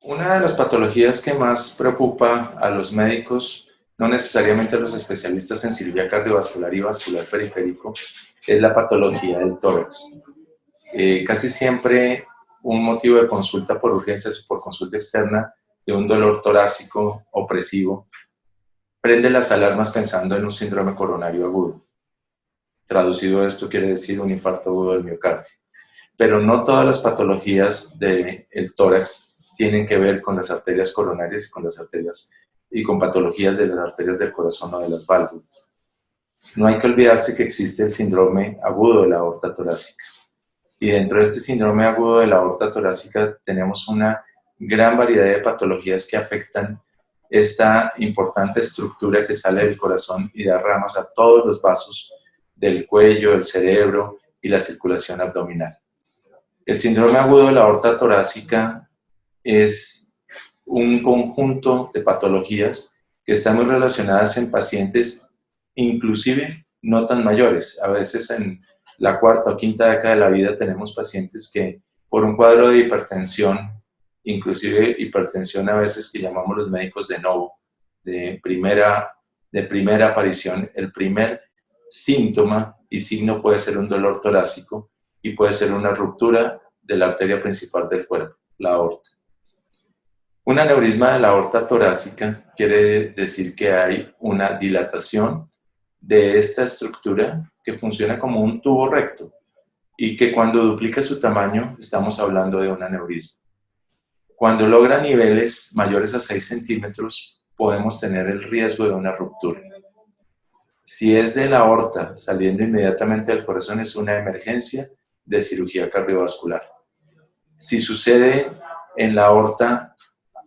Una de las patologías que más preocupa a los médicos, no necesariamente a los especialistas en cirugía cardiovascular y vascular periférico, es la patología del tórax. Casi siempre un motivo de consulta por urgencias o por consulta externa de un dolor torácico opresivo prende las alarmas pensando en un síndrome coronario agudo. Traducido esto quiere decir un infarto agudo del miocardio. Pero no todas las patologías del tórax tienen que ver con las arterias coronarias y con las arterias y con patologías de las arterias del corazón o de las válvulas. No hay que olvidarse que existe el síndrome agudo de la aorta torácica. Y dentro de este síndrome agudo de la aorta torácica tenemos una gran variedad de patologías que afectan esta importante estructura que sale del corazón y da ramas a todos los vasos del cuello, el cerebro y la circulación abdominal. El síndrome agudo de la aorta torácica es un conjunto de patologías que están muy relacionadas en pacientes, inclusive no tan mayores. A veces en la cuarta o quinta década de la vida tenemos pacientes que por un cuadro de hipertensión, inclusive hipertensión a veces que llamamos los médicos de novo, de primera aparición, el primer síntoma y signo puede ser un dolor torácico y puede ser una ruptura de la arteria principal del cuerpo, la aorta. Un aneurisma de la aorta torácica quiere decir que hay una dilatación de esta estructura que funciona como un tubo recto y que cuando duplica su tamaño estamos hablando de un aneurisma. Cuando logra niveles mayores a 6 centímetros podemos tener el riesgo de una ruptura. Si es de la aorta saliendo inmediatamente del corazón es una emergencia de cirugía cardiovascular. Si sucede en la aorta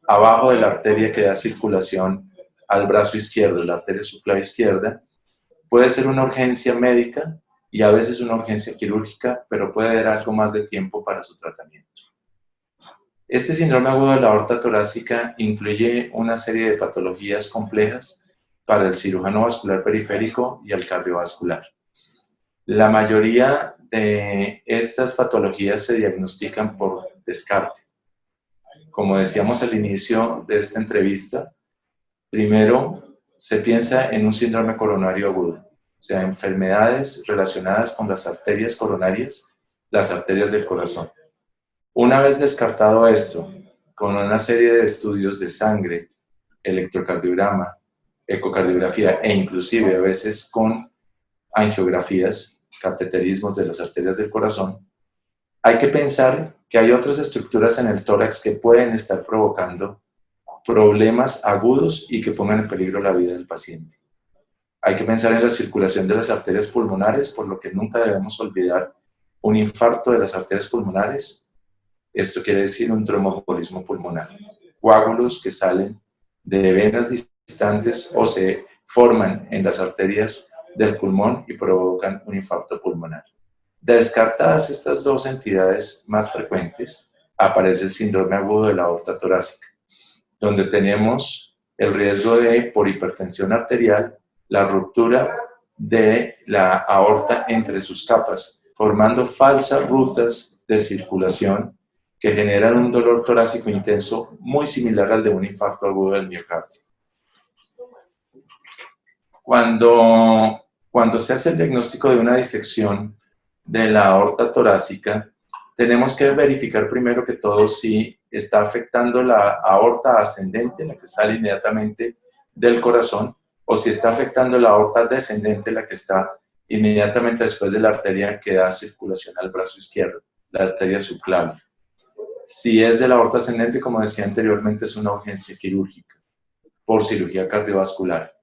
abajo de la arteria que da circulación al brazo izquierdo, la arteria subclava izquierda, puede ser una urgencia médica y a veces una urgencia quirúrgica, pero puede dar algo más de tiempo para su tratamiento. Este síndrome agudo de la aorta torácica incluye una serie de patologías complejas para el cirujano vascular periférico y el cardiovascular. La mayoría de estas patologías se diagnostican por descarte. Como decíamos al inicio de esta entrevista, primero se piensa en un síndrome coronario agudo, o sea, enfermedades relacionadas con las arterias coronarias, las arterias del corazón. Una vez descartado esto, con una serie de estudios de sangre, electrocardiograma, ecocardiografía e inclusive a veces con angiografías, cateterismos de las arterias del corazón, hay que pensar que hay otras estructuras en el tórax que pueden estar provocando problemas agudos y que pongan en peligro la vida del paciente. Hay que pensar en la circulación de las arterias pulmonares, por lo que nunca debemos olvidar un infarto de las arterias pulmonares. Esto quiere decir un tromboembolismo pulmonar. Coágulos que salen de venas distantes o se forman en las arterias del pulmón y provocan un infarto pulmonar. Descartadas estas dos entidades más frecuentes, aparece el síndrome agudo de la aorta torácica, donde tenemos el riesgo de, por hipertensión arterial, la ruptura de la aorta entre sus capas, formando falsas rutas de circulación que generan un dolor torácico intenso muy similar al de un infarto agudo del miocardio. Cuando se hace el diagnóstico de una disección de la aorta torácica, tenemos que verificar primero que todo si está afectando la aorta ascendente, la que sale inmediatamente del corazón, o si está afectando la aorta descendente, la que está inmediatamente después de la arteria que da circulación al brazo izquierdo, la arteria subclava. Si es de la aorta ascendente, como decía anteriormente, es una urgencia quirúrgica por cirugía cardiovascular.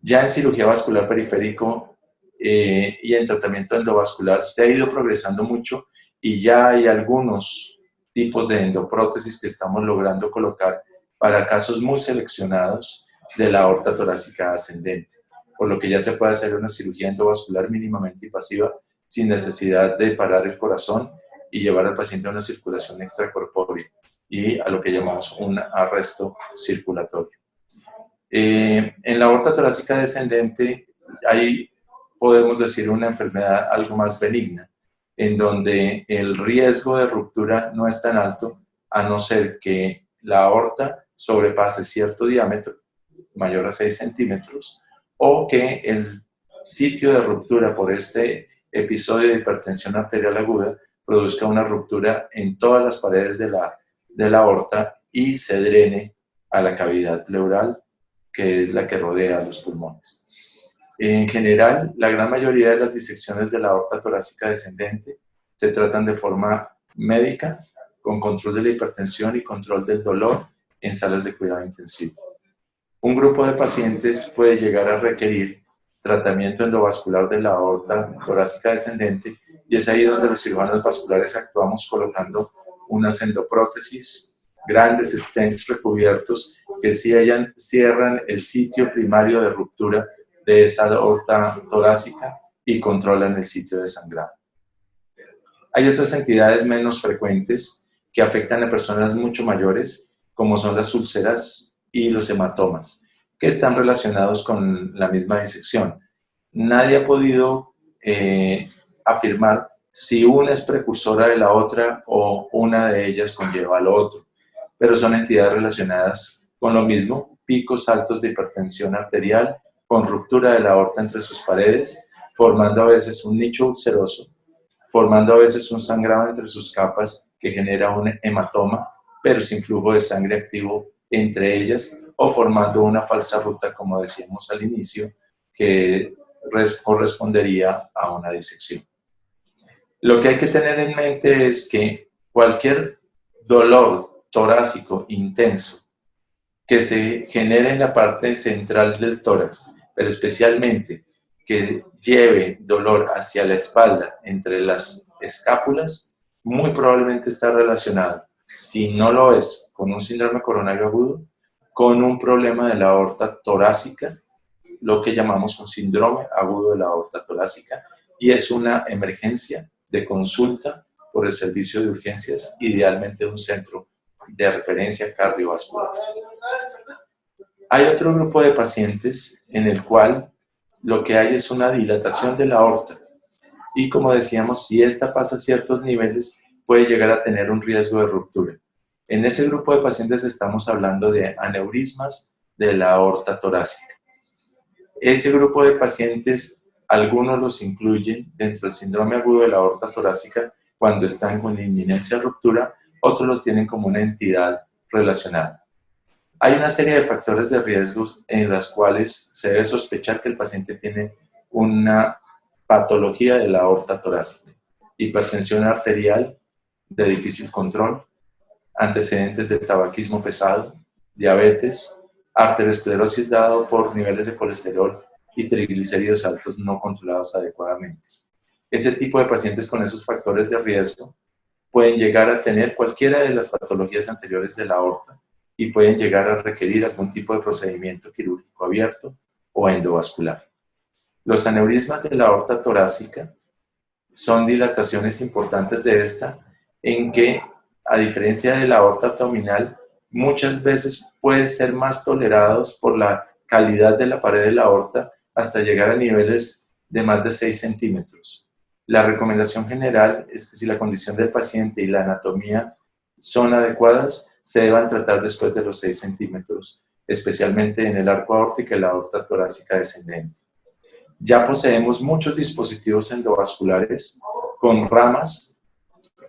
Ya en cirugía vascular periférico y en tratamiento endovascular se ha ido progresando mucho y ya hay algunos tipos de endoprótesis que estamos logrando colocar para casos muy seleccionados de la aorta torácica ascendente, por lo que ya se puede hacer una cirugía endovascular mínimamente invasiva sin necesidad de parar el corazón y llevar al paciente a una circulación extracorpórea y a lo que llamamos un arresto circulatorio. En la aorta torácica descendente hay, podemos decir, una enfermedad algo más benigna, en donde el riesgo de ruptura no es tan alto, a no ser que la aorta sobrepase cierto diámetro, mayor a 6 centímetros, o que el sitio de ruptura por este episodio de hipertensión arterial aguda produzca una ruptura en todas las paredes de la aorta y se drene a la cavidad pleural, que es la que rodea los pulmones. En general, la gran mayoría de las disecciones de la aorta torácica descendente se tratan de forma médica, con control de la hipertensión y control del dolor en salas de cuidado intensivo. Un grupo de pacientes puede llegar a requerir tratamiento endovascular de la aorta torácica descendente y es ahí donde los cirujanos vasculares actuamos colocando unas endoprótesis, grandes stents recubiertos que cierran el sitio primario de ruptura de esa aorta torácica y controlan el sitio de sangrado. Hay otras entidades menos frecuentes que afectan a personas mucho mayores, como son las úlceras y los hematomas, que están relacionados con la misma disección. Nadie ha podido afirmar si una es precursora de la otra o una de ellas conlleva lo otro, pero son entidades relacionadas con lo mismo: picos altos de hipertensión arterial, con ruptura de la aorta entre sus paredes, formando a veces un nicho ulceroso, formando a veces un sangrado entre sus capas que genera un hematoma, pero sin flujo de sangre activo entre ellas, o formando una falsa ruta, como decíamos al inicio, que correspondería a una disección. Lo que hay que tener en mente es que cualquier dolor torácico intenso que se genere en la parte central del tórax, pero especialmente que lleve dolor hacia la espalda, entre las escápulas, muy probablemente está relacionado, si no lo es, con un síndrome coronario agudo, con un problema de la aorta torácica, lo que llamamos un síndrome agudo de la aorta torácica, y es una emergencia de consulta por el servicio de urgencias, idealmente de un centro de referencia cardiovascular. Hay otro grupo de pacientes en el cual lo que hay es una dilatación de la aorta y, como decíamos, si esta pasa a ciertos niveles puede llegar a tener un riesgo de ruptura. En ese grupo de pacientes estamos hablando de aneurismas de la aorta torácica. Ese grupo de pacientes, algunos los incluyen dentro del síndrome agudo de la aorta torácica cuando están con inminencia de ruptura, otros los tienen como una entidad relacionada. Hay una serie de factores de riesgos en las cuales se debe sospechar que el paciente tiene una patología de la aorta torácica: hipertensión arterial de difícil control, antecedentes de tabaquismo pesado, diabetes, arteriosclerosis dado por niveles de colesterol y triglicéridos altos no controlados adecuadamente. Ese tipo de pacientes con esos factores de riesgo pueden llegar a tener cualquiera de las patologías anteriores de la aorta y pueden llegar a requerir algún tipo de procedimiento quirúrgico abierto o endovascular. Los aneurismas de la aorta torácica son dilataciones importantes de esta, en que, a diferencia de la aorta abdominal, muchas veces pueden ser más tolerados por la calidad de la pared de la aorta hasta llegar a niveles de más de 6 centímetros. La recomendación general es que si la condición del paciente y la anatomía son adecuadas, se deban tratar después de los 6 centímetros, especialmente en el arco aórtico y la aorta torácica descendente. Ya poseemos muchos dispositivos endovasculares con ramas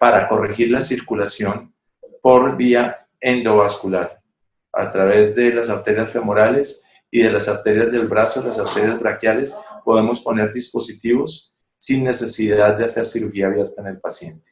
para corregir la circulación por vía endovascular, a través de las arterias femorales y de las arterias del brazo, las arterias braquiales. Podemos poner dispositivos sin necesidad de hacer cirugía abierta en el paciente.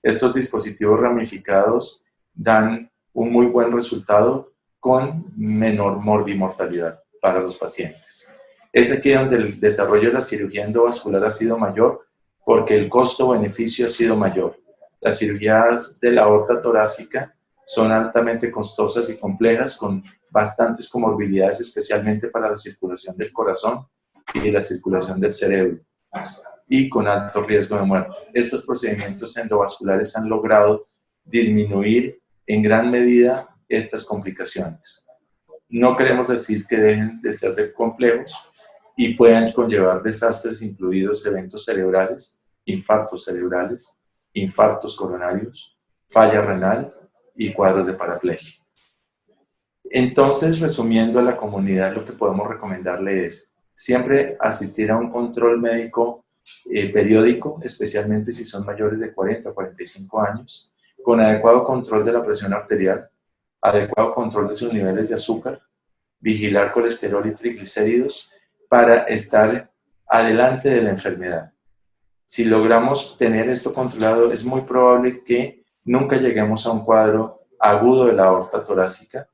Estos dispositivos ramificados dan un muy buen resultado con menor morbimortalidad para los pacientes. Es aquí donde el desarrollo de la cirugía endovascular ha sido mayor, porque el costo-beneficio ha sido mayor. Las cirugías de la aorta torácica son altamente costosas y complejas, con bastantes comorbilidades, especialmente para la circulación del corazón y la circulación del cerebro, y con alto riesgo de muerte. Estos procedimientos endovasculares han logrado disminuir en gran medida estas complicaciones. No queremos decir que dejen de ser de complejos y puedan conllevar desastres, incluidos eventos cerebrales, infartos coronarios, falla renal y cuadros de paraplegia. Entonces, resumiendo a la comunidad, lo que podemos recomendarle es siempre asistir a un control médico periódico, especialmente si son mayores de 40 o 45 años, con adecuado control de la presión arterial, adecuado control de sus niveles de azúcar, vigilar colesterol y triglicéridos para estar adelante de la enfermedad. Si logramos tener esto controlado, es muy probable que nunca lleguemos a un cuadro agudo de la aorta torácica,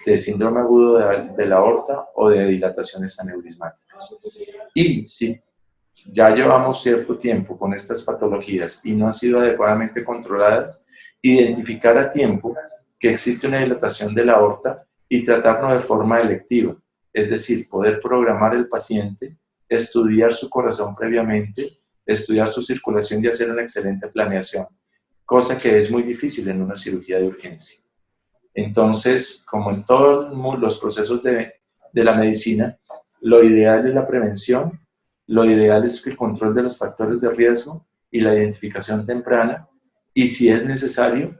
de síndrome agudo de la aorta o de dilataciones aneurismáticas. Y si ya llevamos cierto tiempo con estas patologías y no han sido adecuadamente controladas, identificar a tiempo que existe una dilatación de la aorta y tratarlo de forma electiva, es decir, poder programar el paciente, estudiar su corazón previamente, estudiar su circulación y hacer una excelente planeación, cosa que es muy difícil en una cirugía de urgencia. Entonces, como en todos los procesos de la medicina, lo ideal es la prevención, lo ideal es el control de los factores de riesgo y la identificación temprana, y si es necesario,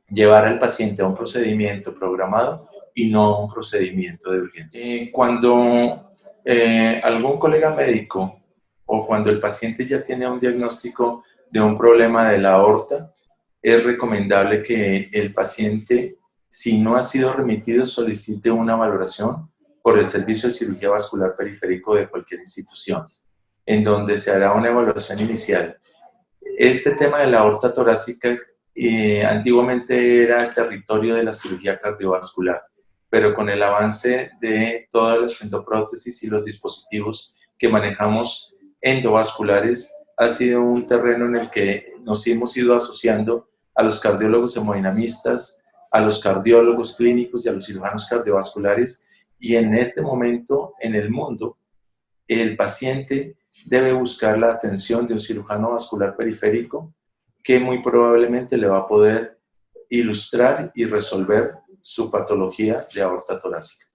llevar al paciente a un procedimiento programado y no a un procedimiento de urgencia. Cuando algún colega médico o cuando el paciente ya tiene un diagnóstico de un problema de la aorta, es recomendable que el paciente, si no ha sido remitido, solicite una valoración por el Servicio de Cirugía Vascular Periférico de cualquier institución, en donde se hará una evaluación inicial. Este tema de la aorta torácica antiguamente era territorio de la cirugía cardiovascular, pero con el avance de todas las endoprótesis y los dispositivos que manejamos endovasculares, ha sido un terreno en el que nos hemos ido asociando a los cardiólogos hemodinamistas, a los cardiólogos clínicos y a los cirujanos cardiovasculares, y en este momento en el mundo el paciente debe buscar la atención de un cirujano vascular periférico que muy probablemente le va a poder ilustrar y resolver su patología de aorta torácica.